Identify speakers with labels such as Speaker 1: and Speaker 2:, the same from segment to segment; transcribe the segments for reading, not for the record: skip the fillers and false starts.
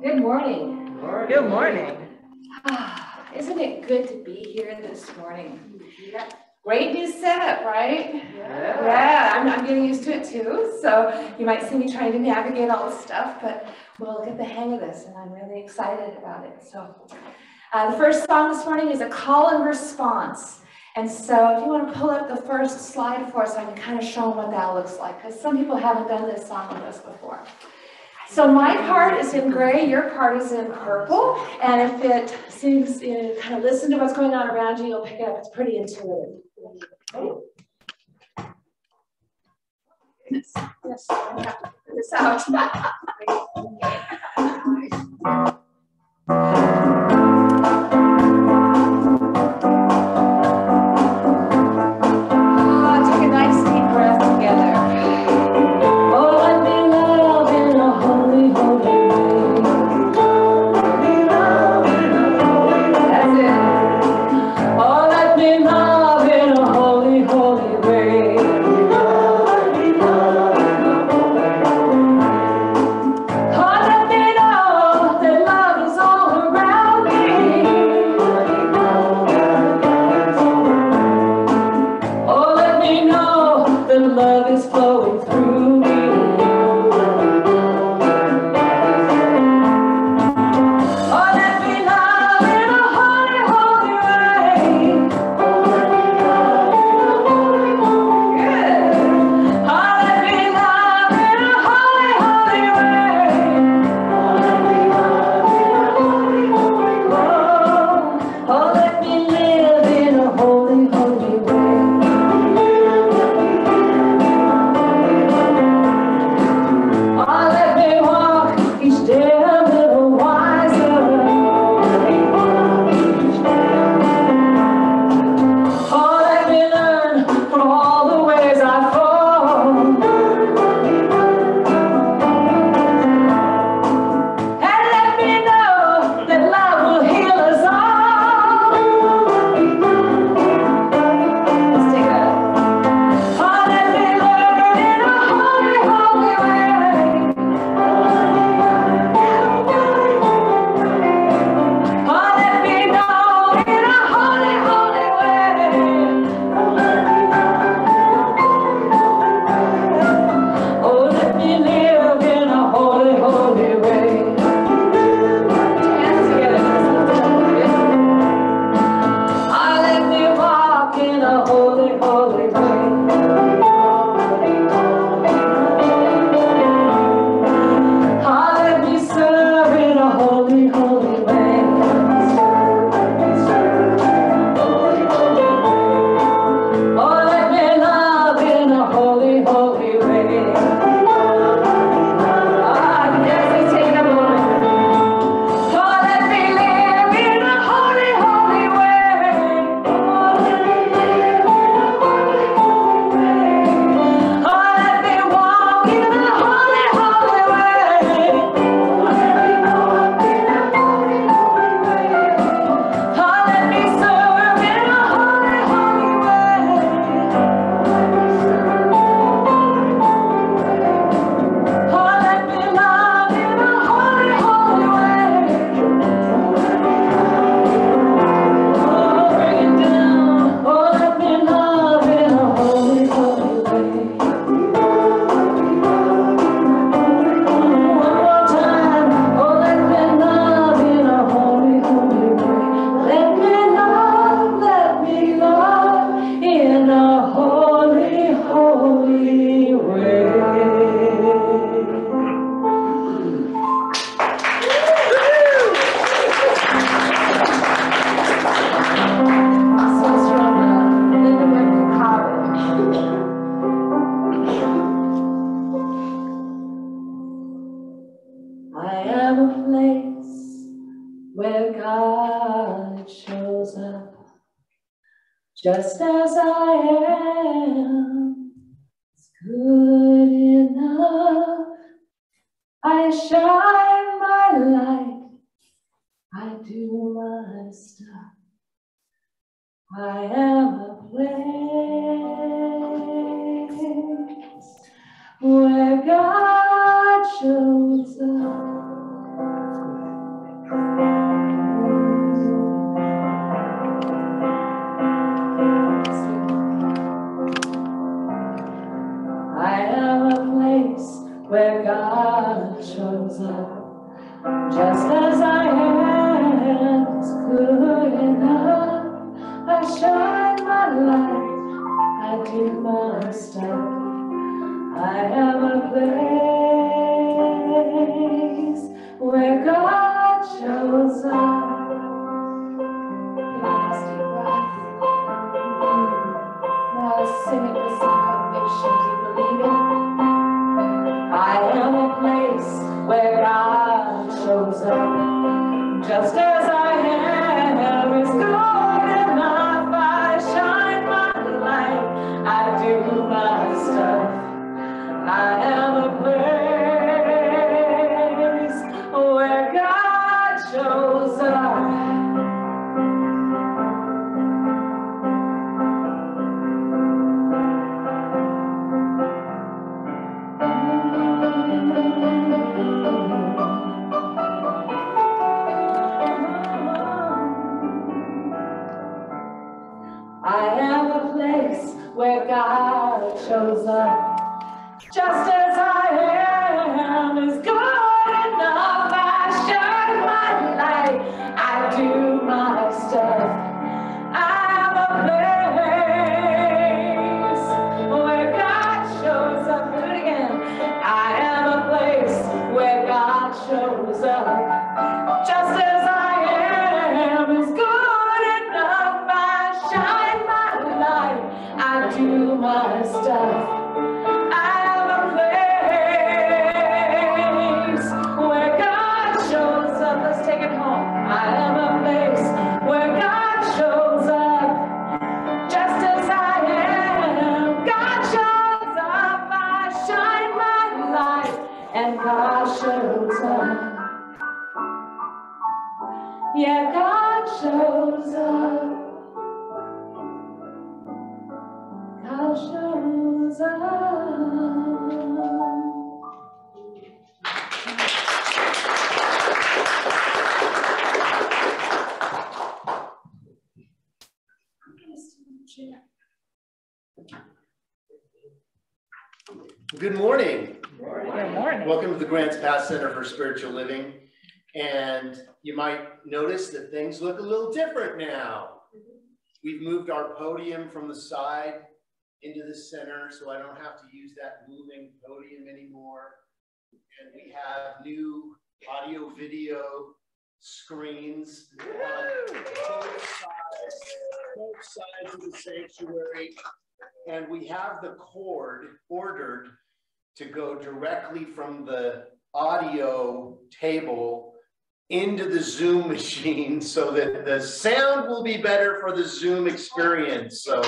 Speaker 1: Good morning.
Speaker 2: Good morning.
Speaker 1: Isn't it good to be here this morning? Yeah. Great new setup, right? Yeah, I'm getting used to it too. So you might see me trying to navigate all this stuff, but we'll get the hang of this, and I'm really excited about it. So the first song this morning is a call and response. And so if you want to pull up the first slide for us, I can kind of show them what that looks like, because some people haven't done this song with us before. So my part is in gray, your part is in purple, and if it seems, kind of listen to what's going on around you, you'll pick it up. It's pretty intuitive. Yes, I have to figure this out. Take a nice deep breath together. Oh, let me love in a holy, holy way. That's it. Oh, let me love in a holy, holy way. Oh, let me know that love is all around me. Oh, let me know that love is flowing through me. Oh, let me love in a holy, holy way. Good. Oh, let me love in a holy, holy way. Oh, let me live in a holy, holy way. Oh, let me walk each day a little wiser. Oh, let me learn from all the ways I fall. And let me know that love will heal us all. Let's take that. Oh, let me learn in a holy, holy way. Oh, let me know in a holy, holy way. Oh, let me live in a holy, holy way. Hands together. Oh, let me walk in a holy, holy way. Oh, let me serve in a holy, holy way. Oh, let me love in a holy, holy way. Ah, yes, let's take it up a little bit. Oh, let me live in a holy, holy way. Oh, let me live in a holy, holy way. Oh, let me walk in a holy, holy way. Oh, let me walk in a holy, holy way. Oh, let me serve in a holy, holy way. Oh, let me love in a holy, holy way. Oh, bring it down. Oh, let me love in a holy, holy way. One more time. Oh, let me love in a holy, holy way. Let me love in a holy, holy way. Songs from Linda Whitman. I am a place where God shows up just as I am. It's good enough. I shine my light. I do my stuff. I am a place where God shows up where God shows up. Just as I am is good enough. I shine my light, I do my stuff. I am a place where God shows up. Last deep breath. Now sing it with some conviction. Do you believe it? I am a place where God shows up. Just as I am is good enough. I shine my light, I do my stuff. I am a place where God shows up. I am a place where God shows up. Just as I am is good enough. I shine my light, I do my stuff. I am a place where God shows up. Do it again. I am a place where God shows up. Just as I am is good enough. I shine my light, I do my stuff. I am a place where God shows up. Let's take it home. I am a place where God shows up. Just as I am, God shows up. I shine my light and God shows up. Yeah, God shows up. God shows up.
Speaker 2: Good morning.
Speaker 3: Good morning.
Speaker 2: Welcome to the Grants Pass Center for Spiritual Living. And you might notice that things look a little different now. We've moved our podium from the side into the center, so I don't have to use that moving podium anymore. And we have new audio video screens on both sides of the sanctuary. And we have the cord ordered to go directly from the audio table into the Zoom machine so that the sound will be better for the Zoom experience. So,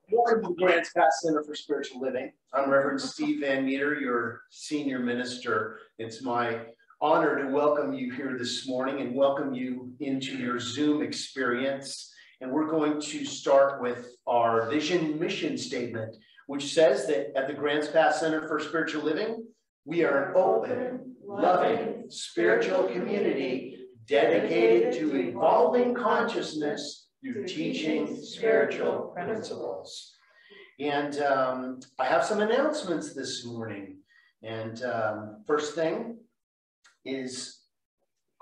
Speaker 2: welcome to the Grants Pass Center for Spiritual Living. I'm Reverend Steve Van Meter, your senior minister. It's my honor to welcome you here this morning and welcome you into your Zoom experience. And we're going to start with our vision mission statement, which says that at the Grants Pass Center for Spiritual Living, we are an open, loving, spiritual community dedicated to evolving consciousness through teaching spiritual principles. And I have some announcements this morning. And first thing is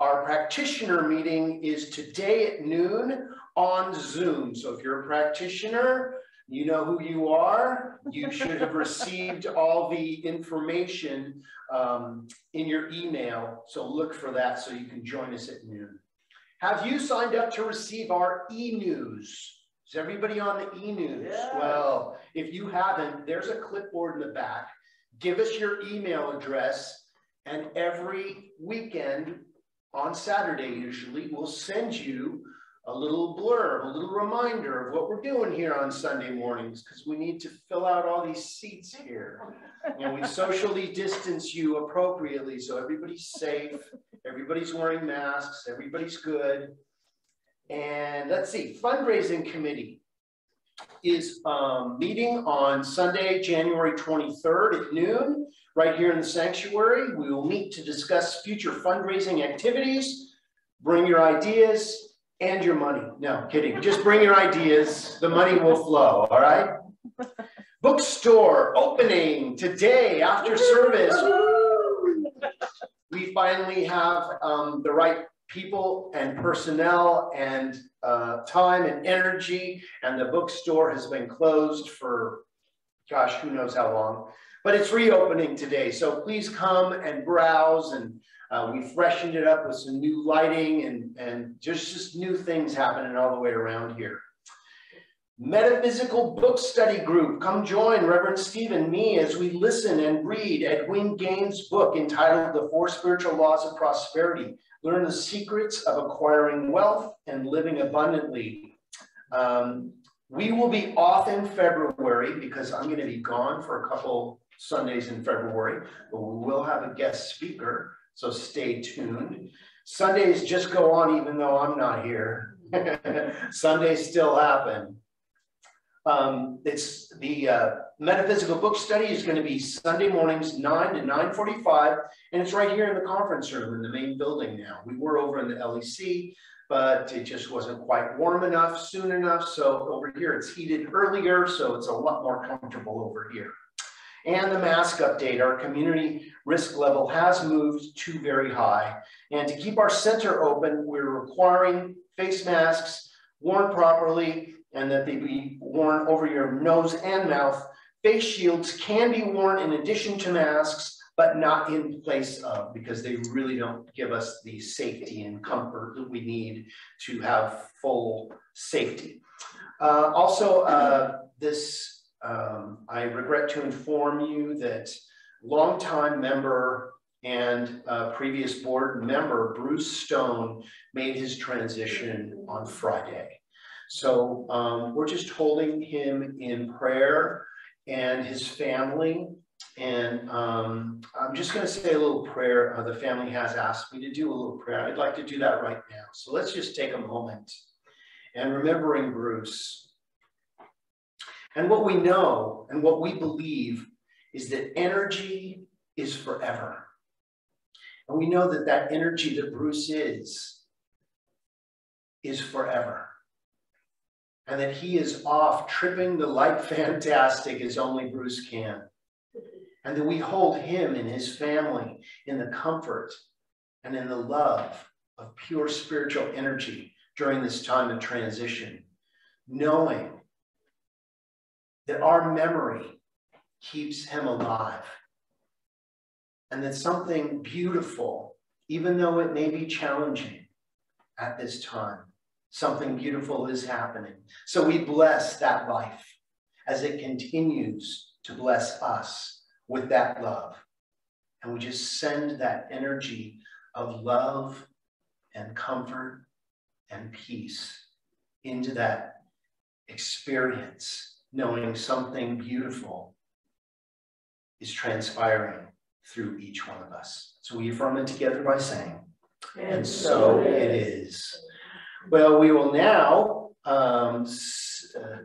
Speaker 2: our practitioner meeting is today at noon on Zoom. So if you're a practitioner, you know who you are. You should have received all the information in your email. So look for that so you can join us at noon. Have you signed up to receive our e-news? Is everybody on the e-news? Yeah. Well, if you haven't, there's a clipboard in the back. Give us your email address, and every weekend on Saturday usually, we'll send you a little blurb, a little reminder of what we're doing here on Sunday mornings, because we need to fill out all these seats here. And we socially distance you appropriately so everybody's safe, everybody's wearing masks, everybody's good. And let's see, fundraising committee is meeting on Sunday, January 23rd at noon, right here in the sanctuary. We will meet to discuss future fundraising activities. Bring your ideas and your money. No, kidding. Just bring your ideas. The money will flow, all right? Bookstore opening today after service. We finally have the right people and personnel and time and energy, and the bookstore has been closed for, gosh, who knows how long, but it's reopening today. So please come and browse, and we freshened it up with some new lighting and just new things happening all the way around here. Metaphysical book study group, come join Reverend Steve and me as we listen and read Edwin Gaines' book entitled The Four Spiritual Laws of Prosperity. Learn the secrets of acquiring wealth and living abundantly. We will be off in February because I'm going to be gone for a couple Sundays in February, but we will have a guest speaker, so stay tuned. Sundays just go on even though I'm not here. Sundays still happen. It's the Metaphysical book study is going to be Sunday mornings, 9 to 9:45, and it's right here in the conference room in the main building now. We were over in the LEC, but it just wasn't quite warm enough soon enough, so over here it's heated earlier, so it's a lot more comfortable over here. And the mask update, our community risk level has moved to very high, and to keep our center open, we're requiring face masks worn properly, and that they be worn over your nose and mouth. Face shields can be worn in addition to masks, but not in place of, because they really don't give us the safety and comfort that we need to have full safety. I regret to inform you that longtime member and previous board member Bruce Stone made his transition on Friday. So we're just holding him in prayer and his family. And I'm just going to say a little prayer. The family has asked me to do a little prayer. I'd like to do that right now. So let's just take a moment and remembering Bruce. And what we know and what we believe is that energy is forever. And we know that that energy that Bruce is forever. And that he is off tripping the light fantastic as only Bruce can. And that we hold him and his family in the comfort and in the love of pure spiritual energy during this time of transition, knowing that our memory keeps him alive, and that something beautiful, even though it may be challenging at this time, something beautiful is happening. So we bless that life as it continues to bless us with that love. And we just send that energy of love and comfort and peace into that experience, knowing something beautiful is transpiring through each one of us. So we affirm it together by saying, and so it is. Well, we will now,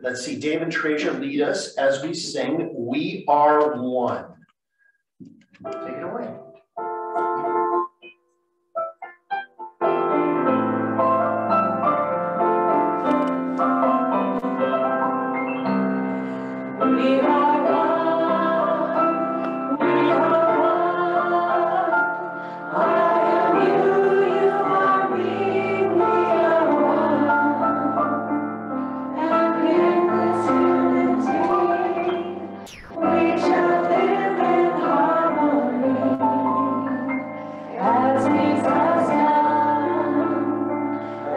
Speaker 2: let's see, Dave and Treasure lead us as we sing, We Are One. Take it away.
Speaker 1: We are one, we are one. I am you, you are me, we are one. And in this unity, we shall live in harmony as we trust down,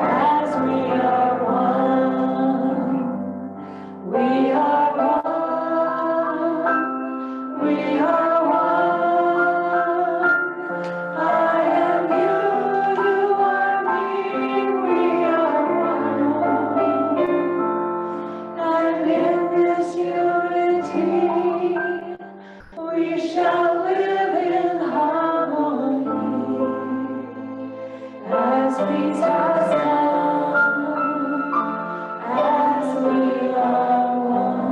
Speaker 1: as we are one. We are one, we are one. I am you, you are me, we are one. And in this unity, we shall live in harmony as we trust down, as we are one.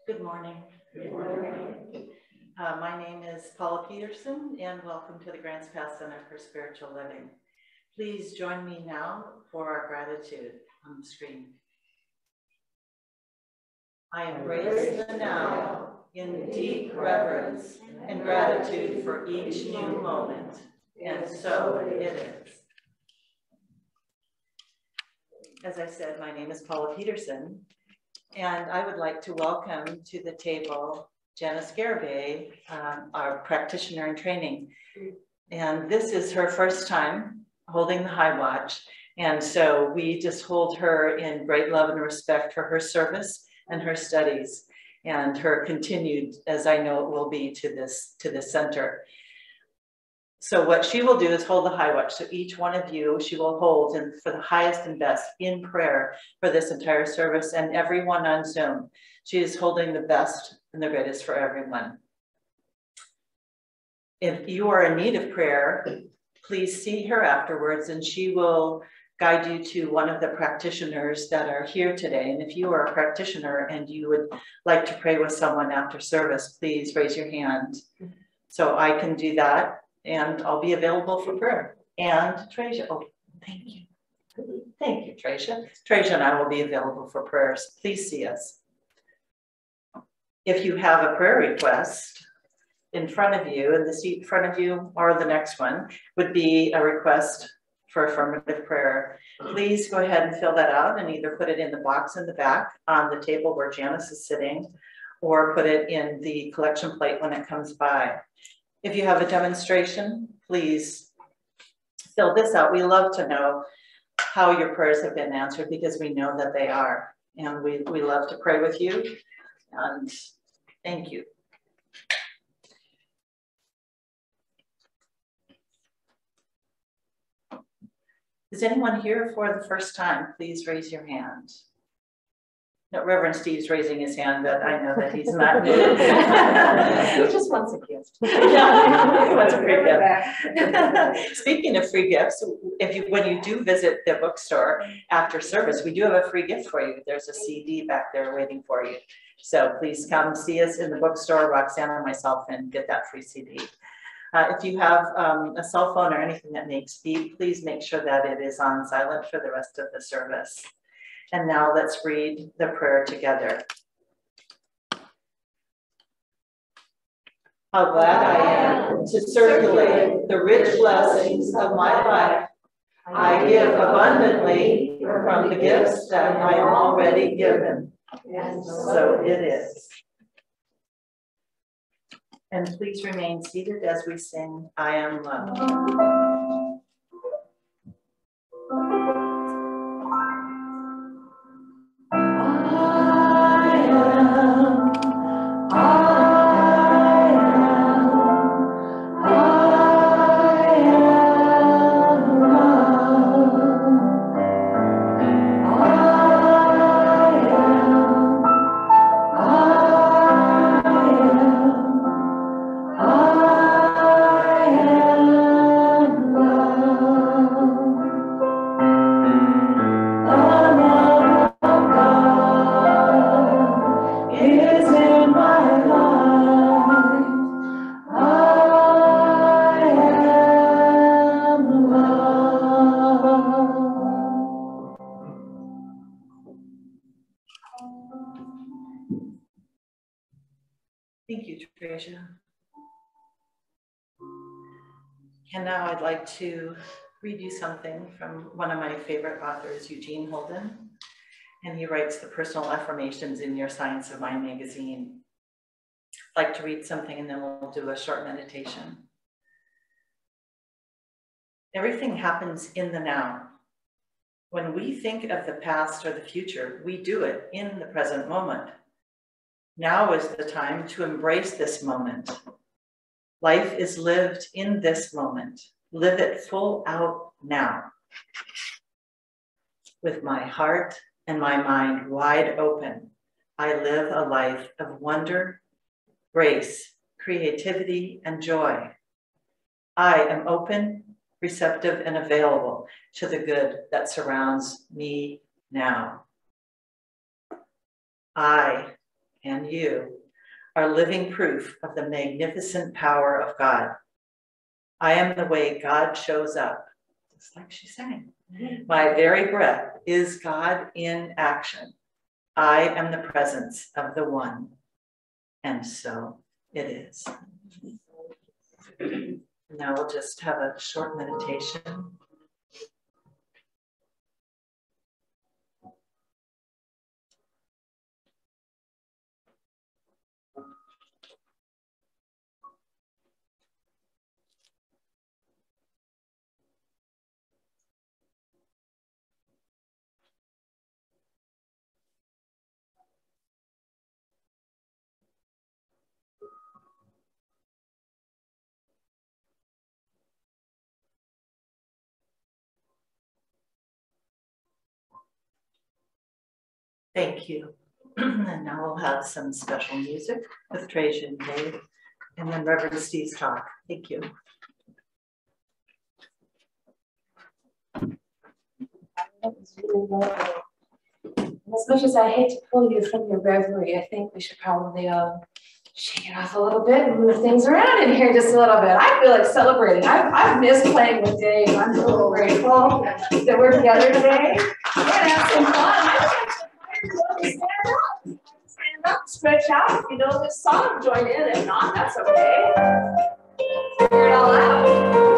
Speaker 3: Good morning. Good morning. My name is Paula Peterson, and welcome to the Grants Pass Center for Spiritual Living. Please join me now for our gratitude on the screen. I embrace the now in deep reverence and gratitude for each new moment, and so it is. As I said, my name is Paula Peterson, and I would like to welcome to the table Janice Garibay, our practitioner in training. And this is her first time holding the high watch. And so we just hold her in great love and respect for her service and her studies and her continued, as I know it will be, to this center. So what she will do is hold the high watch. So each one of you, she will hold and for the highest and best in prayer for this entire service and everyone on Zoom. She is holding the best and the greatest for everyone. If you are in need of prayer, please see her afterwards and she will guide you to one of the practitioners that are here today. And if you are a practitioner and you would like to pray with someone after service, please raise your hand. So I can do that. And I'll be available for prayer. And Tracia, oh, thank you. Thank you, Tracia. Tracia and I will be available for prayers. Please see us. If you have a prayer request in front of you, in the seat in front of you, or the next one, would be a request for affirmative prayer. Please go ahead and fill that out and either put it in the box in the back on the table where Janice is sitting, or put it in the collection plate when it comes by. If you have a demonstration, please fill this out. We love to know how your prayers have been answered because we know that they are. And we love to pray with you. And thank you. Is anyone here for the first time? Please raise your hand. No, Reverend Steve's raising his hand, but I know that he's not. He just wants a gift. Yeah, he wants a free gift. Speaking of free gifts, when you do visit the bookstore after service, we do have a free gift for you. There's a CD back there waiting for you. So please come see us in the bookstore, Roxanne and myself, and get that free CD. If you have a cell phone or anything that makes beep, please make sure that it is on silent for the rest of the service. And now let's read the prayer together. How glad I am to circulate the rich blessings of my life. I give abundantly from the gifts that I am already given. And so it is. And please remain seated as we sing, I Am Loved. Thank you, Tracia. And now I'd like to read you something from one of my favorite authors, Eugene Holden. And he writes the personal affirmations in Your Science of Mind magazine. I'd like to read something and then we'll do a short meditation. Everything happens in the now. When we think of the past or the future, we do it in the present moment. Now is the time to embrace this moment. Life is lived in this moment. Live it full out now. With my heart and my mind wide open, I live a life of wonder, grace, creativity, and joy. I am open, receptive, and available to the good that surrounds me now. I and you are living proof of the magnificent power of God. I am the way God shows up, just like she sang. My very breath is God in action. I am the presence of the One, and so it is. Now we'll just have a short meditation. Thank you. And now we'll have some special music with Trajan and Dave, and then Reverend Steve's talk. Thank you.
Speaker 1: That was really lovely. As much as I hate to pull you from your reverie, I think we should probably shake it off a little bit and move things around in here just a little bit. I feel like celebrating. I've missed playing with Dave. I'm so grateful that we're together today. We're gonna have some fun. I think stand up. Stand up, stretch out. If you know this song, join in. If not, that's okay. Figure it all out.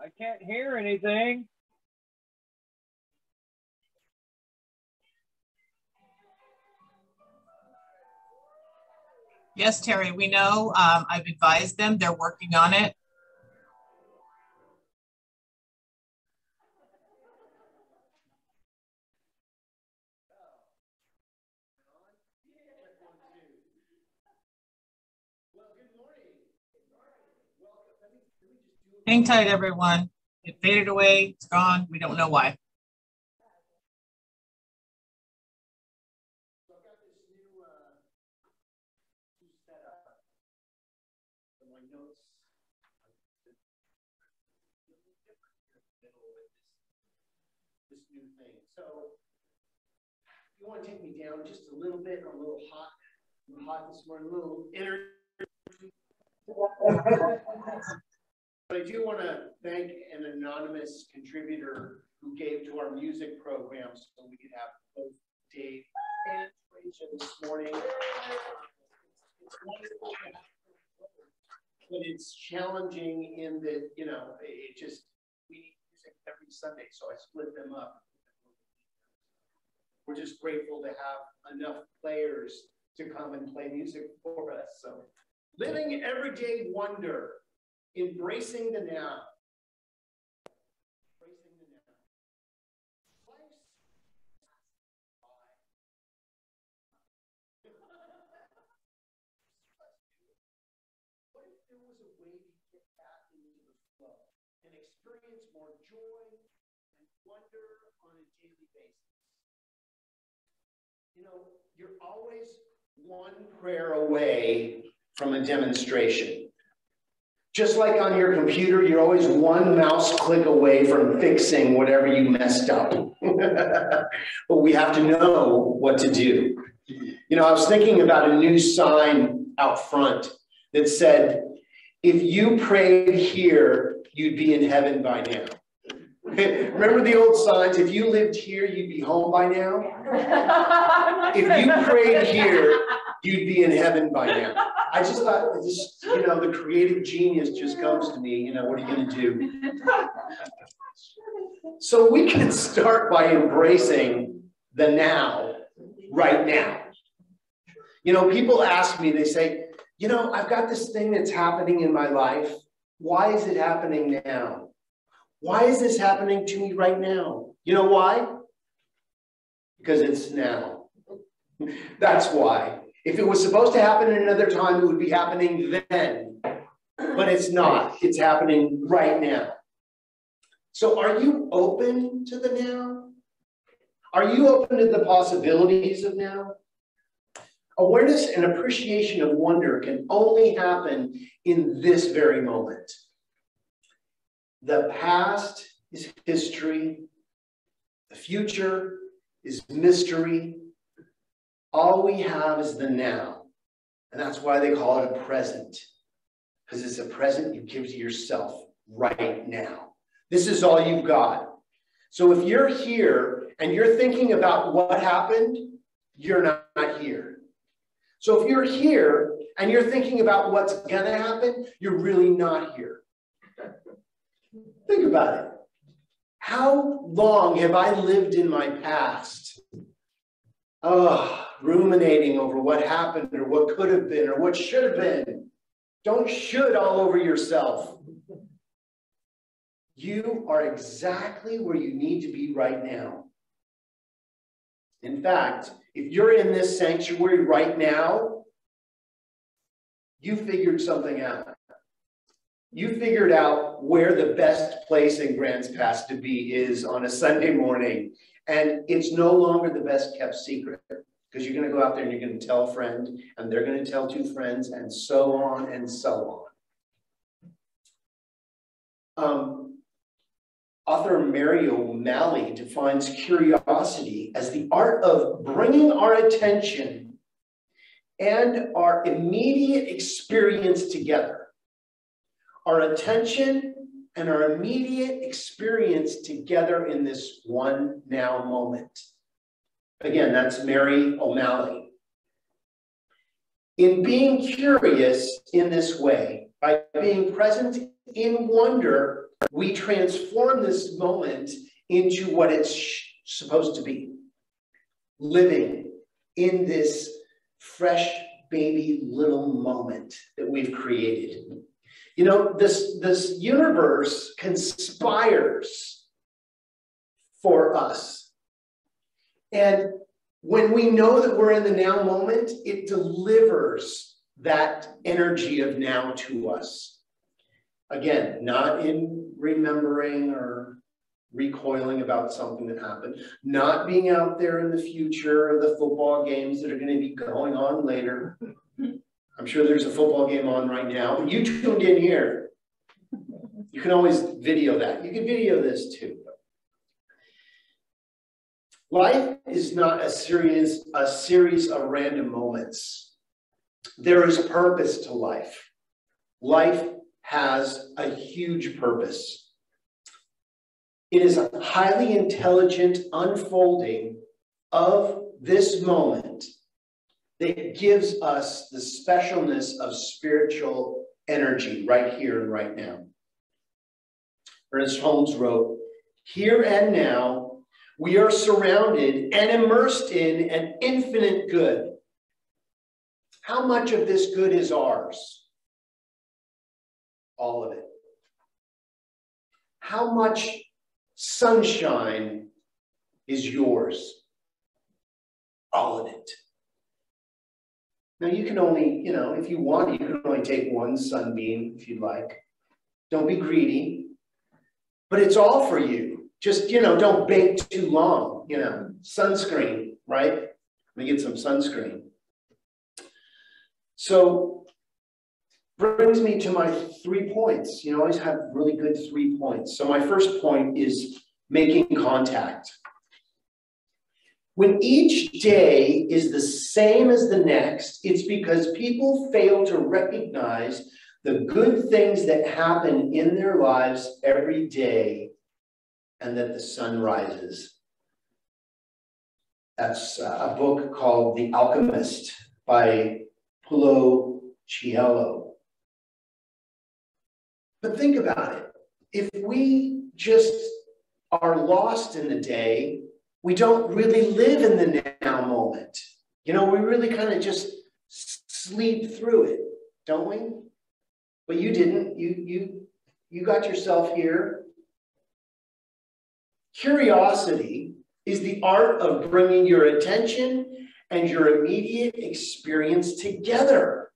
Speaker 4: I can't hear anything.
Speaker 5: Yes, Terry, we know. I've advised them. They're working on it. Hang tight, everyone. It faded away. It's gone. We don't know why.
Speaker 2: So I've got this new setup for my notes. This new thing. So you want to take me down just a little bit? I'm a little hot. I'm hot this morning, a little energy. But I do want to thank an anonymous contributor who gave to our music program so we could have both Dave and Rachel this morning. It's wonderful, but it's challenging in that, you know, it just, we need music every Sunday, so I split them up. We're just grateful to have enough players to come and play music for us. So, living everyday wonder. Embracing the now. Embracing the now. Life's what if there was a way to get back into the flow and experience more joy and wonder on a daily basis? You know, you're always one prayer away from a demonstration. Just like on your computer, you're always one mouse click away from fixing whatever you messed up. But we have to know what to do. You know, I was thinking about a new sign out front that said, if you prayed here, you'd be in heaven by now. Remember the old signs? If you lived here, you'd be home by now. If you prayed here, you'd be in heaven by now. I just thought, this, you know, the creative genius just comes to me. You know, what are you going to do? So we can start by embracing the now, right now. You know, people ask me, they say, you know, I've got this thing that's happening in my life. Why is it happening now? Why is this happening to me right now? You know why? Because it's now. That's why. If it was supposed to happen at another time, it would be happening then. But it's not. It's happening right now. So are you open to the now? Are you open to the possibilities of now? Awareness and appreciation of wonder can only happen in this very moment. The past is history. The future is mystery. All we have is the now. And that's why they call it a present. Because it's a present you give to yourself right now. This is all you've got. So if you're here and you're thinking about what happened, you're not here. So if you're here and you're thinking about what's going to happen, you're really not here. Think about it. How long have I lived in my past? Ruminating over what happened or what could have been or what should have been. Don't should all over yourself. You are exactly where you need to be right now. In fact, if you're in this sanctuary right now, you figured something out. You figured out where the best place in Grants Pass to be is on a Sunday morning. And it's no longer the best kept secret because you're going to go out there and you're going to tell a friend and they're going to tell two friends and so on and so on. Author Mary O'Malley defines curiosity as the art of bringing our attention and our immediate experience together. Our attention and our immediate experience together in this one now moment. Again, that's Mary O'Malley. In being curious in this way, by being present in wonder, we transform this moment into what it's supposed to be. Living in this fresh baby little moment that we've created. You know, this universe conspires for us. And when we know that we're in the now moment, it delivers that energy of now to us. Again, not in remembering or recoiling about something that happened, not being out there in the future of the football games that are going to be going on later. I'm sure there's a football game on right now, but you tuned in here. You can always video that. You can video this too. Life is not a series of random moments. There is purpose to life. Life has a huge purpose. It is a highly intelligent unfolding of this moment that gives us the specialness of spiritual energy right here and right now. Ernest Holmes wrote, "Here and now, we are surrounded and immersed in an infinite good. How much of this good is ours? All of it. How much sunshine is yours? All of it." Now you can only, if you want, you can only take one sunbeam if you'd like. Don't be greedy, but it's all for you. Just, don't bake too long, sunscreen, right? Let me get some sunscreen. So, brings me to my 3 points. I always have really good 3 points. So my first point is making contact. When each day is the same as the next, it's because people fail to recognize the good things that happen in their lives every day and that the sun rises. That's a book called The Alchemist by Paulo Coelho. But think about it. If we just are lost in the day, we don't really live in the now moment. We really kind of just sleep through it, don't we? But you didn't. You got yourself here. Curiosity is the art of bringing your attention and your immediate experience together.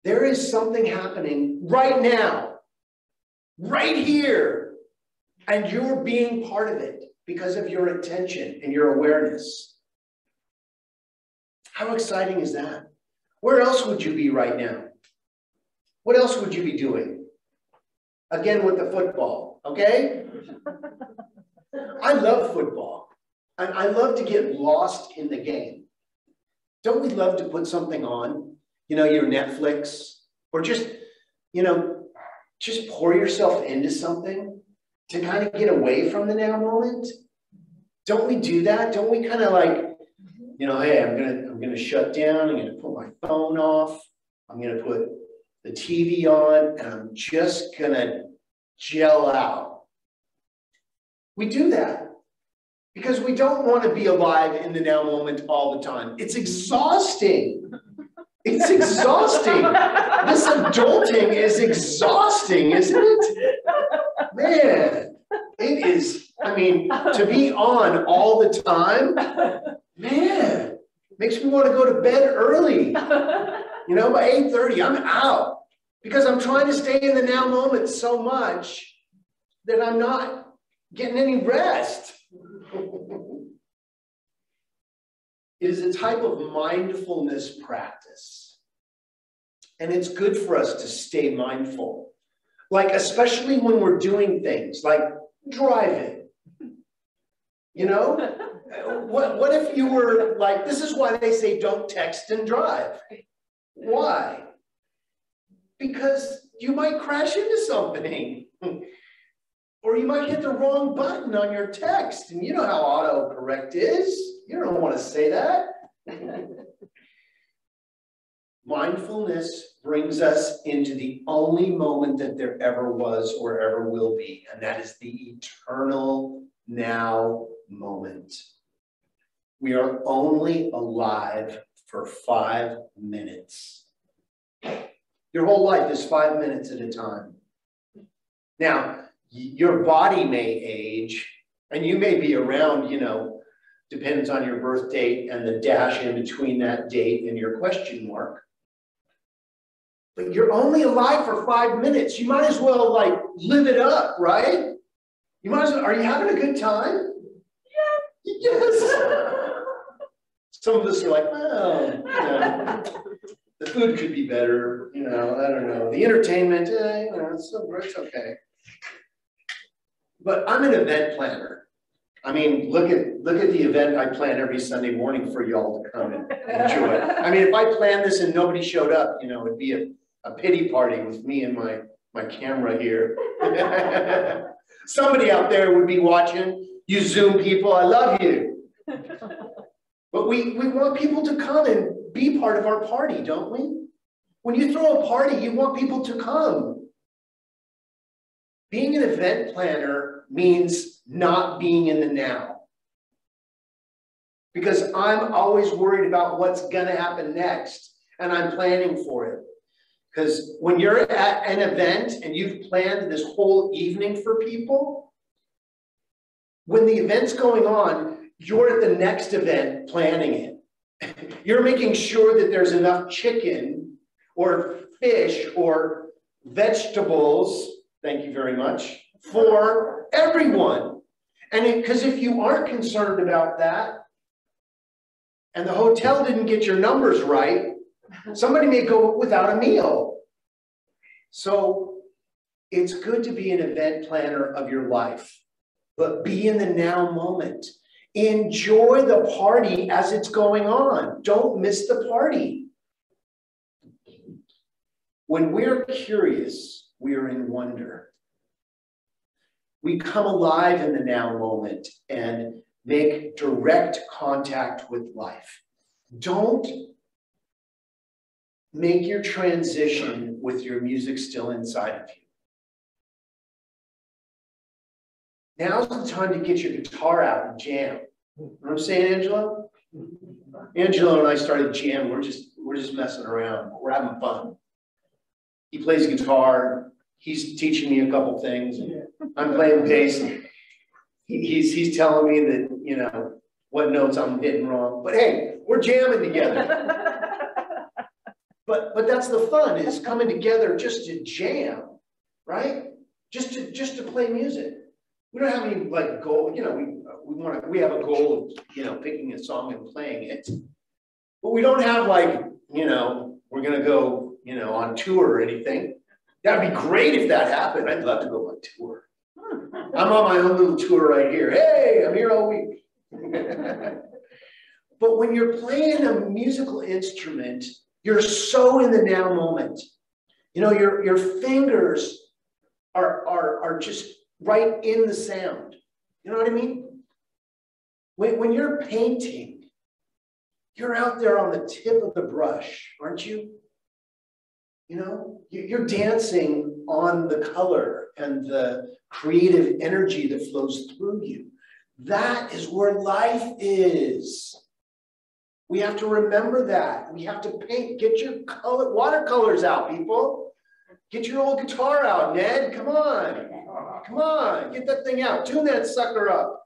Speaker 2: There is something happening right now, right here, and you're being part of it because of your attention and your awareness. How exciting is that? Where else would you be right now? What else would you be doing? Again with the football, okay? I love football. I love to get lost in the game. Don't we love to put something on, your Netflix, or just pour yourself into something to kind of get away from the now moment? Don't we do that? Don't we kind of hey, I'm gonna shut down, I'm gonna put my phone off, I'm gonna put the TV on, and I'm just gonna gel out. We do that because we don't want to be alive in the now moment all the time. It's exhausting. It's exhausting. This adulting is exhausting, isn't it? Man, it is. To be on all the time, man, makes me want to go to bed early. By 8:30, I'm out because I'm trying to stay in the now moment so much that I'm not getting any rest. It is a type of mindfulness practice. And it's good for us to stay mindful. Especially when we're doing things like driving. What if you were this is why they say don't text and drive. Why? Because you might crash into something. Or you might hit the wrong button on your text. And you know how autocorrect is. You don't want to say that. Mindfulness brings us into the only moment that there ever was or ever will be. And that is the eternal now moment. We are only alive for 5 minutes. Your whole life is 5 minutes at a time. Now, your body may age, and you may be around, depends on your birth date and the dash in between that date and your question mark. But you're only alive for 5 minutes. You might as well like live it up, right? You might as well, are you having a good time? Yeah. Yes. Some of us are like, well, you know, the food could be better, you know, I don't know. The entertainment, you know, it's okay. But I'm an event planner. I mean, look at the event I plan every Sunday morning for y'all to come and enjoy. I mean, if I planned this and nobody showed up, you know, it'd be a pity party with me and my camera here. Somebody out there would be watching. You Zoom people, I love you. But we want people to come and be part of our party, don't we? When you throw a party, you want people to come. Being an event planner means not being in the now. Because I'm always worried about what's gonna happen next, and I'm planning for it. Because when you're at an event and you've planned this whole evening for people, when the event's going on, you're at the next event planning it. You're making sure that there's enough chicken or fish or vegetables, thank you very much, for everyone. And because if you aren't concerned about that, and the hotel didn't get your numbers right, somebody may go without a meal. So it's good to be an event planner of your life, but be in the now moment. Enjoy the party as it's going on. Don't miss the party. When we're curious, we are in wonder. We come alive in the now moment and make direct contact with life. Don't make your transition with your music still inside of you. Now's the time to get your guitar out and jam. You know what I'm saying, Angelo? Angelo and I started jamming. We're just messing around. We're having fun. He plays guitar. He's teaching me a couple things. I'm playing bass. And he's telling me that, you know, what notes I'm hitting wrong. But hey, we're jamming together. But that's the fun, is coming together just to jam, right? Just to play music. We don't have any like goal, you know, we have a goal of, you know, picking a song and playing it. But we don't have like, you know, we're gonna go, you know, on tour or anything. That'd be great if that happened. I'd love to go on tour. I'm on my own little tour right here. Hey, I'm here all week. But when you're playing a musical instrument, you're so in the now moment. You know, your fingers are just right in the sound. You know what I mean? When you're painting, you're out there on the tip of the brush, aren't you? You know, you're dancing on the color and the creative energy that flows through you. That is where life is. We have to remember that. We have to paint. Get your watercolors out, people. Get your old guitar out, Ned. Come on. Come on. Get that thing out. Tune that sucker up.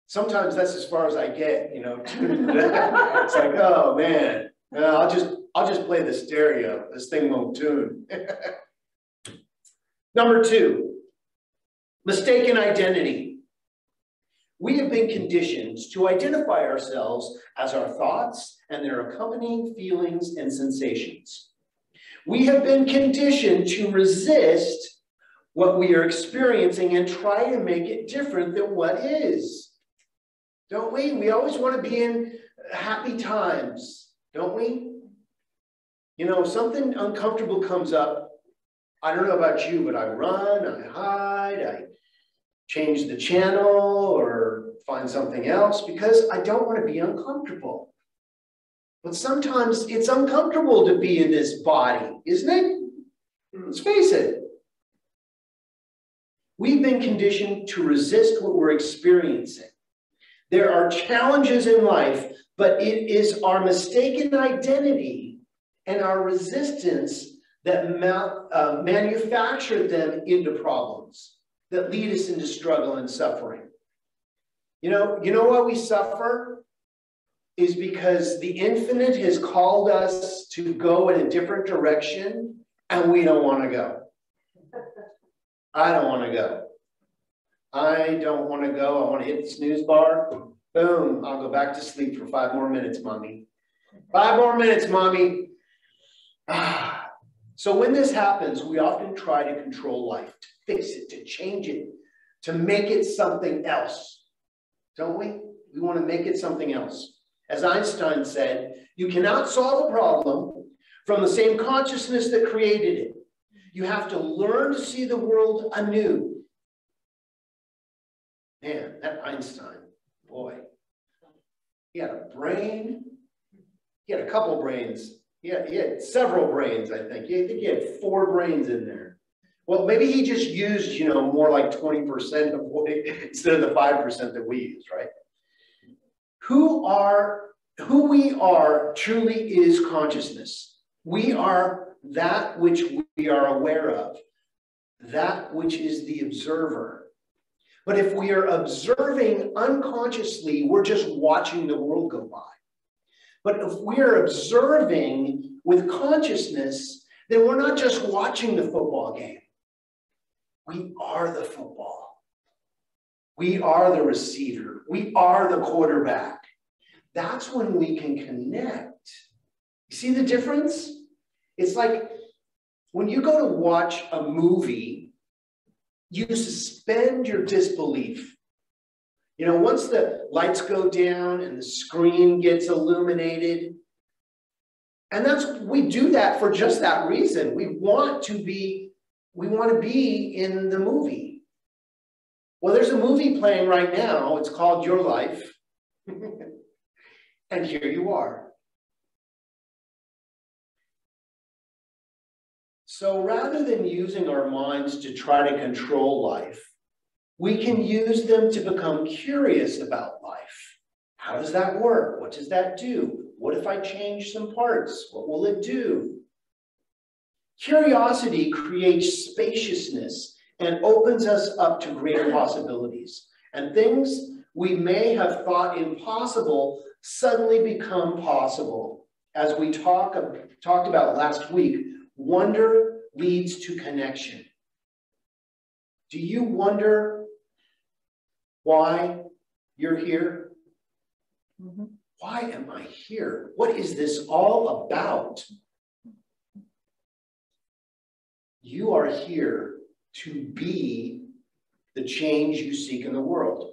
Speaker 2: Sometimes that's as far as I get, you know. It's like, oh man, I'll just play the stereo. This thing won't tune. Number 2, mistaken identity. We have been conditioned to identify ourselves as our thoughts and their accompanying feelings and sensations. We have been conditioned to resist what we are experiencing and try to make it different than what is. Don't we? We always want to be in happy times, don't we? You know, something uncomfortable comes up. I don't know about you, but I run, I hide, I change the channel or find something else because I don't want to be uncomfortable. But sometimes it's uncomfortable to be in this body, isn't it? Let's face it. We've been conditioned to resist what we're experiencing. There are challenges in life, but it is our mistaken identity and our resistance that manufacture them into problems, that lead us into struggle and suffering. You know why we suffer? is because the infinite has called us to go in a different direction, and we don't want to go. I don't want to go. I don't want to go. I want to hit the snooze bar. Boom. I'll go back to sleep for 5 more minutes, mommy. 5 more minutes, mommy. So when this happens, we often try to control life, to fix it, to change it, to make it something else. Don't we? We want to make it something else. As Einstein said, you cannot solve a problem from the same consciousness that created it. You have to learn to see the world anew. Man, that Einstein, boy, he had a brain. He had a couple brains. He had several brains, I think. I think he had 4 brains in there. Well, maybe he just used, more like 20% of what instead of the 5% that we use, right? Who we are truly is consciousness. We are that which we are aware of, that which is the observer. But if we are observing unconsciously, we're just watching the world go by. But if we are observing with consciousness, then we're not just watching the football game. We are the football. We are the receiver. We are the quarterback. That's when we can connect. You see the difference? It's like when you go to watch a movie, you suspend your disbelief. Once the lights go down and the screen gets illuminated, and we do that for just that reason. We want to be in the movie. Well, there's a movie playing right now. It's called Your Life. And here you are. So rather than using our minds to try to control life, we can use them to become curious about life. How does that work? What does that do? What if I change some parts? What will it do? Curiosity creates spaciousness and opens us up to great possibilities. And things we may have thought impossible suddenly become possible. As we talked about last week, wonder leads to connection. Do you wonder why you're here?
Speaker 3: Mm-hmm.
Speaker 2: Why am I here? What is this all about? You are here to be the change you seek in the world.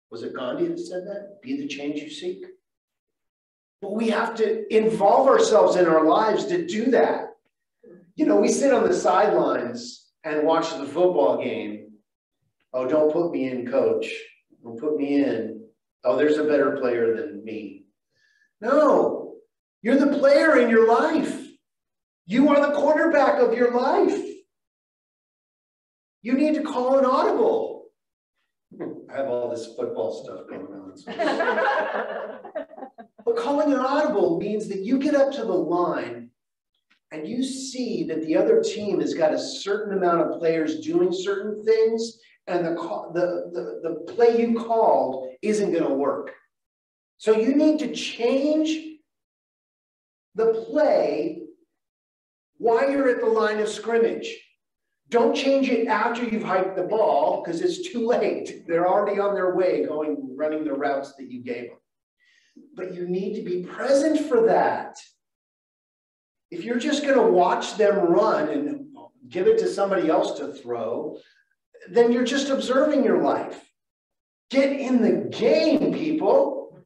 Speaker 2: Was it Gandhi that said that? Be the change you seek? But we have to involve ourselves in our lives to do that. We sit on the sidelines and watch the football game. Oh, don't put me in, coach. Don't put me in. Oh, there's a better player than me. No, you're the player in your life. You are the quarterback of your life. You need to call an audible. I have all this football stuff going on. But calling an audible means that you get up to the line and you see that the other team has got a certain amount of players doing certain things, and the play you called isn't going to work. So you need to change the play while you're at the line of scrimmage. Don't change it after you've hiked the ball, because it's too late. They're already on their way running the routes that you gave them. But you need to be present for that. If you're just going to watch them run and give it to somebody else to throw, then you're just observing your life. Get in the game, people.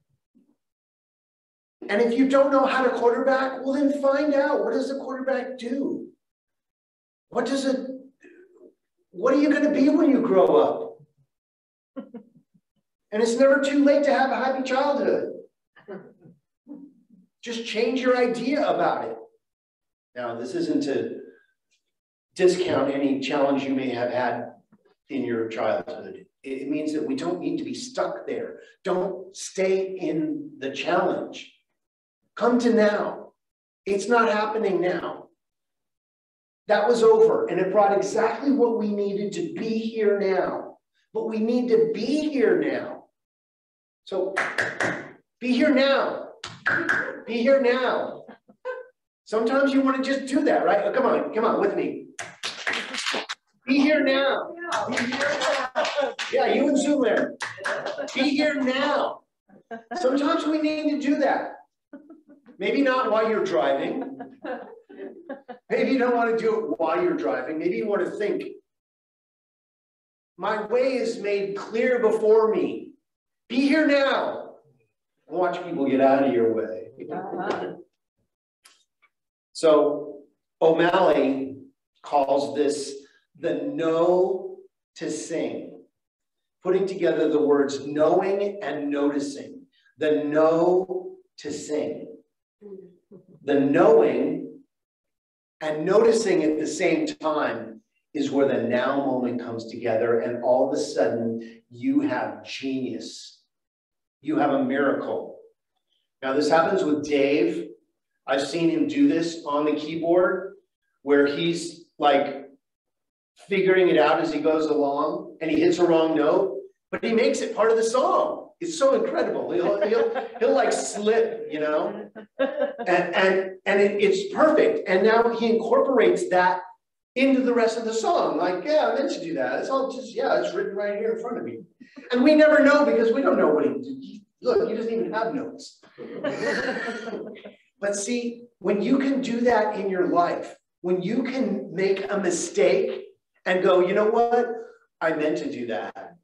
Speaker 2: And if you don't know how to quarterback, well, then find out. What does the quarterback do? What are you going to be when you grow up? And it's never too late to have a happy childhood. Just change your idea about it. Now, this isn't to discount any challenge you may have had in your childhood. It means that we don't need to be stuck there. Don't stay in the challenge. Come to now. It's not happening now. That was over, and it brought exactly what we needed to be here now. But we need to be here now. So be here now. Be here now. Sometimes you want to just do that, right? Oh, come on with me. Be here now. Be here now. Yeah, you and Zoom there. Be here now. Sometimes we need to do that. Maybe not while you're driving. Maybe you don't want to do it while you're driving. Maybe you want to think, my way is made clear before me. Be here now. Watch people get out of your way. So O'Malley calls this the know to sing, putting together the words knowing and noticing. The know to sing. The knowing and noticing at the same time is where the now moment comes together, and all of a sudden you have genius. You have a miracle. Now this happens with Dave. I've seen him do this on the keyboard where he's like figuring it out as he goes along and he hits a wrong note, but he makes it part of the song. It's so incredible. He'll like slip, you know, and it's perfect. And now he incorporates that into the rest of the song. Like, yeah, I meant to do that. It's all just, yeah, it's written right here in front of me. And we never know because we don't know what he did. Look, he doesn't even have notes. But see, when you can do that in your life, when you can make a mistake and go, you know what? I meant to do that.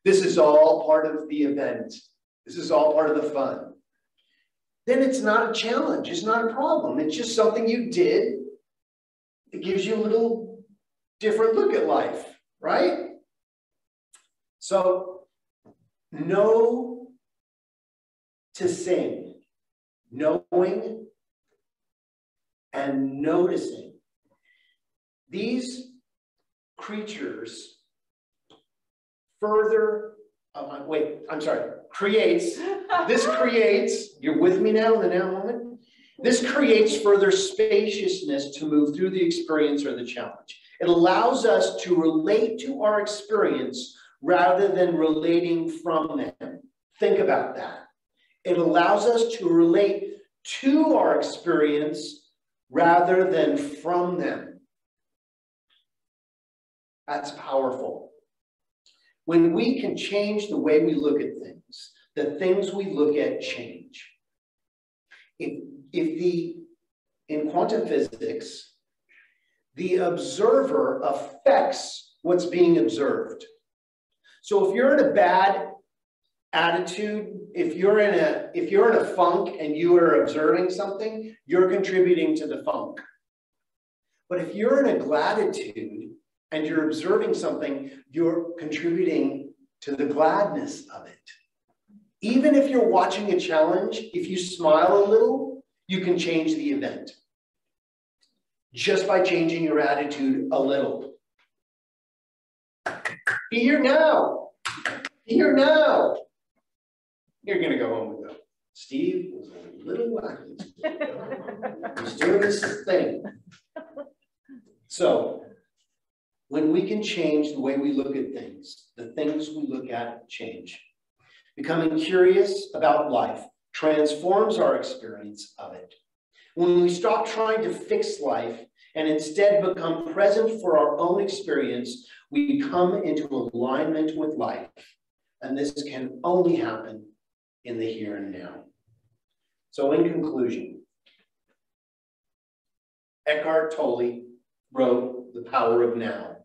Speaker 2: This is all part of the event. This is all part of the fun. Then it's not a challenge. It's not a problem. It's just something you did. It gives you a little different look at life, right? So, know to sing, knowing and noticing. These creatures further, creates, you're with me now in the now moment? This creates further spaciousness to move through the experience or the challenge. It allows us to relate to our experience rather than relating from them. Think about that. It allows us to relate to our experience rather than from them. That's powerful. When we can change the way we look at things, the things we look at change. In quantum physics, the observer affects what's being observed. So if you're in a bad attitude, if you're in a funk and you are observing something, you're contributing to the funk. But if you're in a gratitude and you're observing something, you're contributing to the gladness of it. Even if you're watching a challenge, if you smile a little, you can change the event. Just by changing your attitude a little. Be here now. Be here now. You're going to go home and go, Steve was a little wacky. He's doing this thing. So, when we can change the way we look at things, the things we look at change. Becoming curious about life transforms our experience of it. When we stop trying to fix life and instead become present for our own experience, we come into alignment with life. And this can only happen in the here and now. So in conclusion, Eckhart Tolle wrote The Power of Now.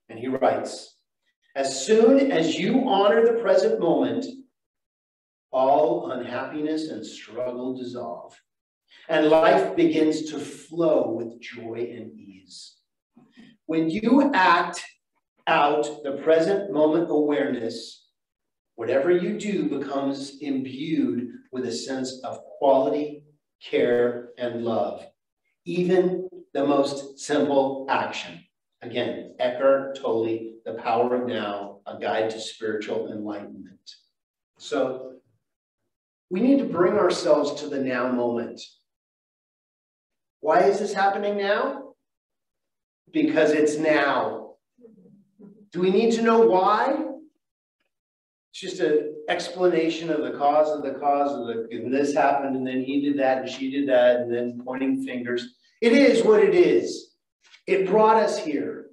Speaker 2: And he writes, as soon as you honor the present moment, all unhappiness and struggle dissolve, and life begins to flow with joy and ease. When you act out the present moment awareness, whatever you do becomes imbued with a sense of quality, care, and love, even the most simple action. Again, Eckhart Tolle, The Power of Now, A Guide to Spiritual Enlightenment. So we need to bring ourselves to the now moment. Why is this happening now? Because it's now. Do we need to know why? It's just an explanation of the cause of and this happened, and then he did that, and she did that, and then pointing fingers. It is what it is. It brought us here.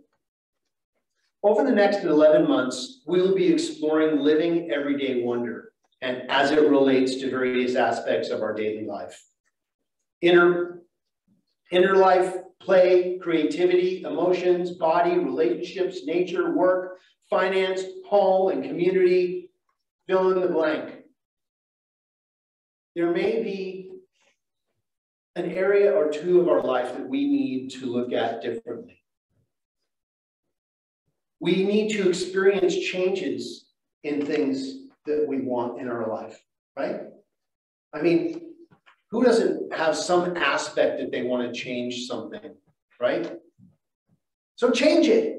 Speaker 2: Over the next 11 months, we will be exploring living everyday wonder, and as it relates to various aspects of our daily life. Inner life, play, creativity, emotions, body, relationships, nature, work, finance, home, and community, fill in the blank. There may be an area or two of our life that we need to look at differently. We need to experience changes in things that we want in our life, right? I mean, who doesn't have some aspect that they want to change something, right? So change it.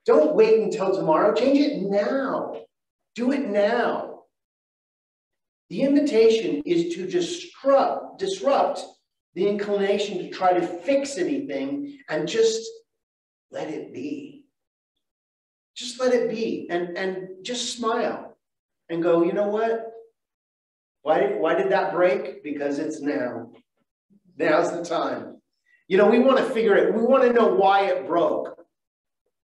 Speaker 2: Don't wait until tomorrow. Change it now. Do it now. The invitation is to disrupt the inclination to try to fix anything and just let it be. Just let it be and just smile and go, you know what? Why did that break? Because it's now. Now's the time. You know, we want to figure it. We want to know why it broke.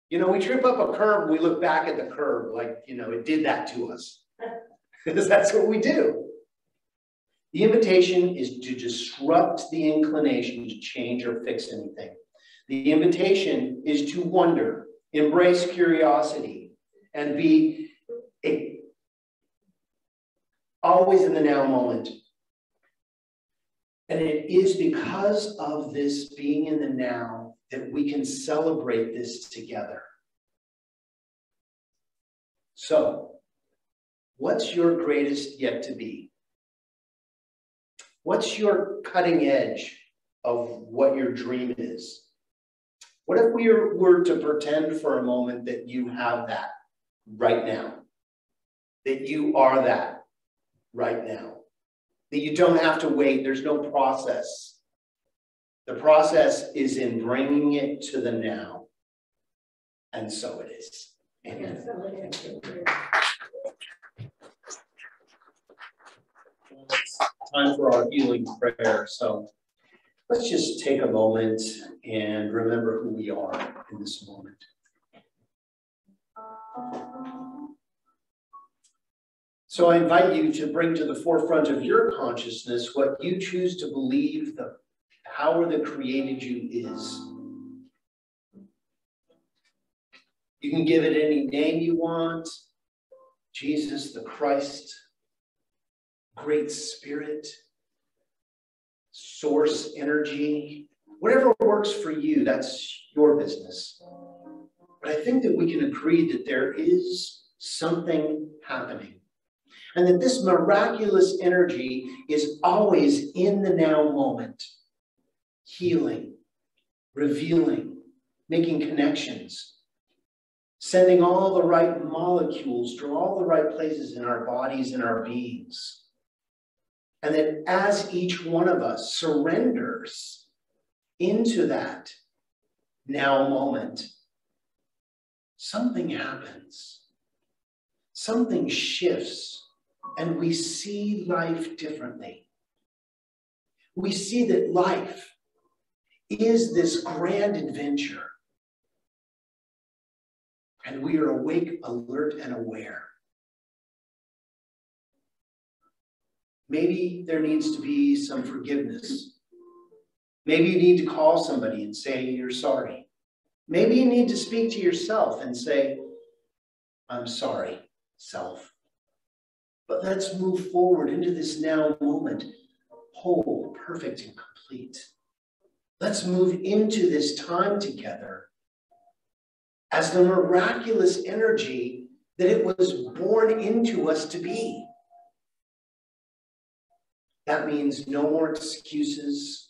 Speaker 2: You know, we trip up a curb and we look back at the curb like, you know, it did that to us. Because that's what we do. The invitation is to disrupt the inclination to change or fix anything. The invitation is to wonder, embrace curiosity, and be always in the now moment. And it is because of this being in the now that we can celebrate this together. So, what's your greatest yet to be? What's your cutting edge of what your dream is? What if we were to pretend for a moment that you have that right now? That you are that right now? That you don't have to wait, there's no process. The process is in bringing it to the now. And so it is. Amen. It's time for our healing prayer. So let's just take a moment and remember who we are in this moment. So I invite you to bring to the forefront of your consciousness what you choose to believe the power that created you is. You can give it any name you want. Jesus, the Christ, Great Spirit, Source Energy, whatever works for you, that's your business. But I think that we can agree that there is something happening. And that this miraculous energy is always in the now moment, healing, revealing, making connections, sending all the right molecules to all the right places in our bodies and our beings. And that as each one of us surrenders into that now moment, something happens, something shifts. And we see life differently. We see that life is this grand adventure. And we are awake, alert, and aware. Maybe there needs to be some forgiveness. Maybe you need to call somebody and say you're sorry. Maybe you need to speak to yourself and say, I'm sorry, self. But let's move forward into this now moment, whole, perfect, and complete. Let's move into this time together as the miraculous energy that it was born into us to be. That means no more excuses,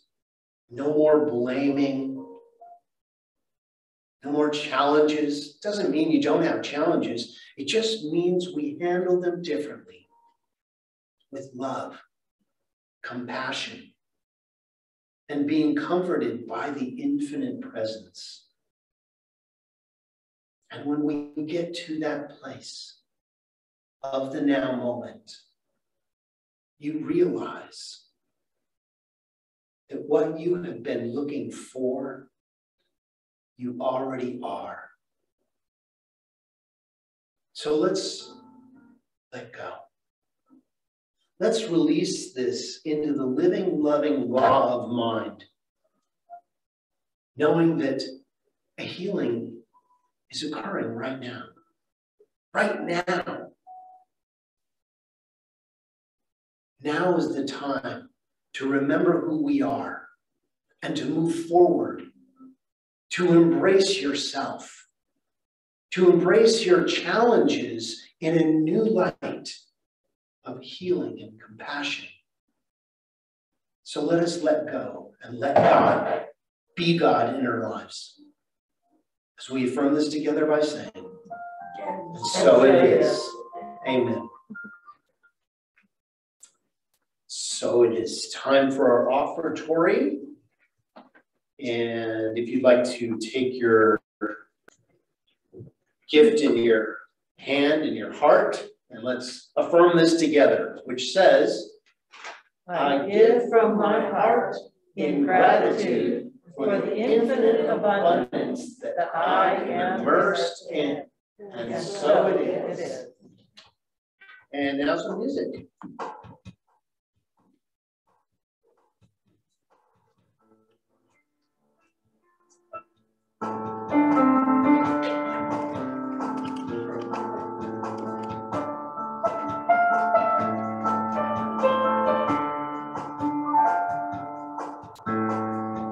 Speaker 2: no more blaming, no more challenges. Doesn't mean you don't have challenges. It just means we handle them differently. With love, compassion, and being comforted by the infinite presence. And when we get to that place of the now moment, you realize that what you have been looking for, you already are. So let's let go. Let's release this into the living, loving law of mind, knowing that a healing is occurring right now. Right now. Now is the time to remember who we are and to move forward, to embrace yourself, to embrace your challenges in a new light of healing and compassion. So let us let go and let God be God in our lives. As we affirm this together by saying, and so it is. Amen. So it is time for our offertory. And if you'd like to take your gift in your hand, in your heart, and let's affirm this together, which says, I give from my heart in gratitude for the infinite abundance that I am immersed in. And so it is. And now some music.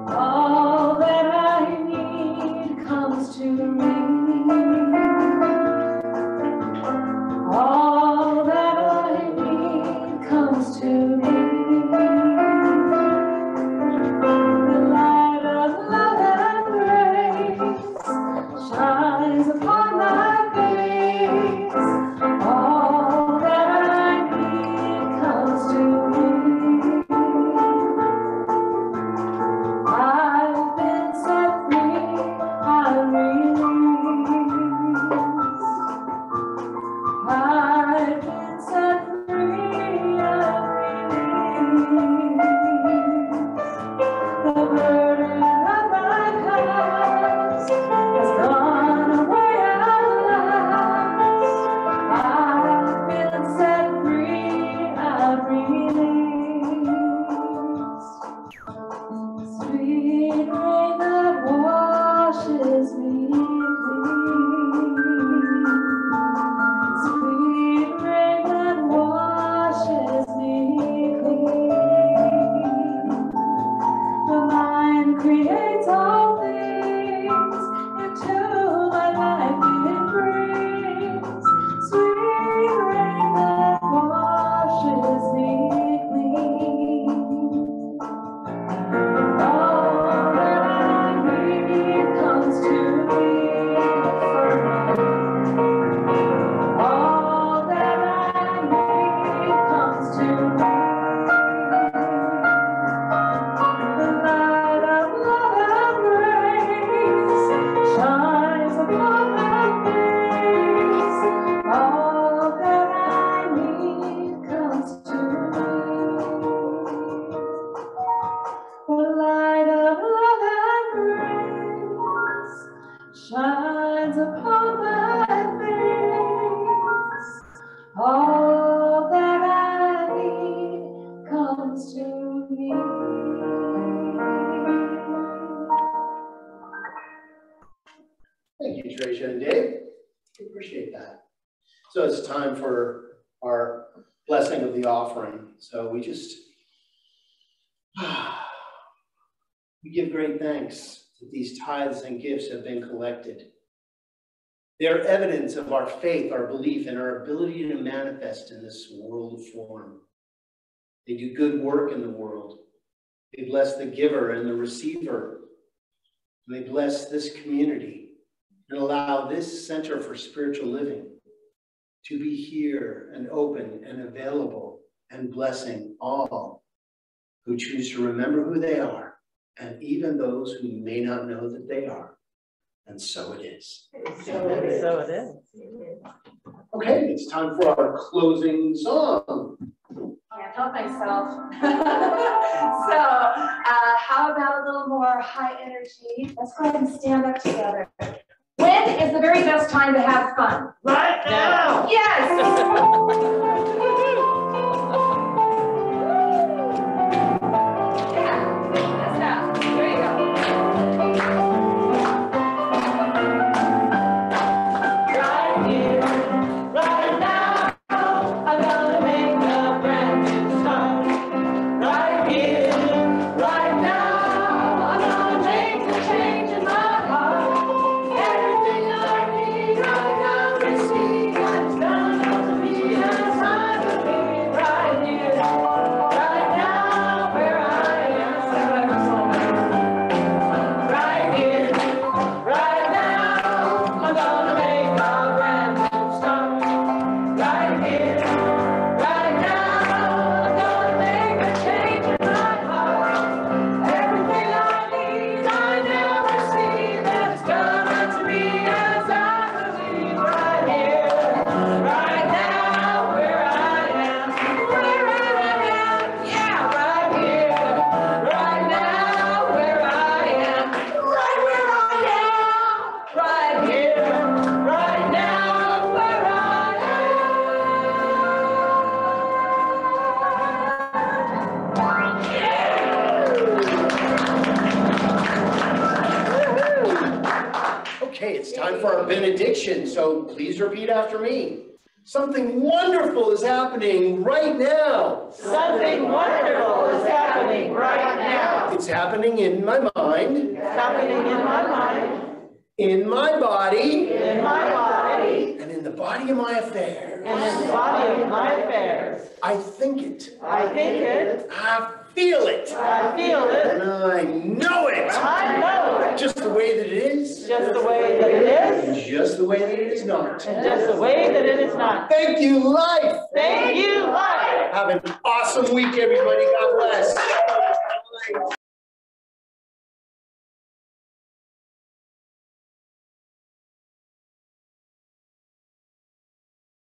Speaker 1: All that I need comes to me. All that I need comes to me. The light of love and grace shines upon my face. All that I need comes to me. I've been set free, I release. I've been set free, I release. The burden of my past has gone away at last. I've been set free, I release. Sweet rain that washes me clean. Sweet rain that washes me clean. The mind creates all things, into my life it brings. Sweet rain that washes me clean. All that I need comes to me. All that I need comes to me. The light of love and grace shines upon my face. All that I need comes to me. The light of love and grace shines upon my face. All that I need comes to me.
Speaker 2: Thank you, Tricia and Dave. Appreciate that. So it's time for our blessing of the offering. So we just we give great thanks that these tithes and gifts have been collected. They are evidence of our faith, our belief, and our ability to manifest in this world of form. They do good work in the world. They bless the giver and the receiver. And they bless this community and allow this Center for Spiritual Living to be here and open and available and blessing all who choose to remember who they are, and even those who may not know that they are. And so it is.
Speaker 3: So it is.
Speaker 2: Okay, it's time for our closing song.
Speaker 1: Can't help myself. So, how about a little more high energy? Let's go ahead and stand up together. When is the very best time to have fun?
Speaker 3: Right now.
Speaker 1: Yes! Yeah, that's that. There you go.
Speaker 3: Right here, right now, I'm gonna make a brand new start. Right here, right now, I'm gonna make a change in my heart. Everything I need right now to see God's done to me as I believe. Right here, right now, where I am. Right here, right now, I'm gonna make a brand new start. Right here, right now, I'm gonna make a change in my heart. Everything I need, I never see that's coming to me as I believe. Right here, right now, where I am, yeah, right here, right now, where I am, right where I am, right here, right now, where I
Speaker 2: Okay, it's time for our benediction, so please repeat after me. Something wonderful is happening right now.
Speaker 3: Something wonderful is happening right now.
Speaker 2: It's happening in my mind,
Speaker 3: It's happening in my mind,
Speaker 2: in my body,
Speaker 3: in my body,
Speaker 2: and in the body of my affairs.
Speaker 3: and in the body of my affairs.
Speaker 2: I think it,
Speaker 3: I think it,
Speaker 2: I feel it,
Speaker 3: I feel it,
Speaker 2: and I know it.
Speaker 3: I know it.
Speaker 2: Just the way that it is,
Speaker 3: Just the way that it
Speaker 2: and
Speaker 3: is,
Speaker 2: just the way that it is not.
Speaker 3: and just the way that it is not.
Speaker 2: Thank you, life.
Speaker 3: Thank you, life.
Speaker 2: Have an awesome week, everybody. God bless.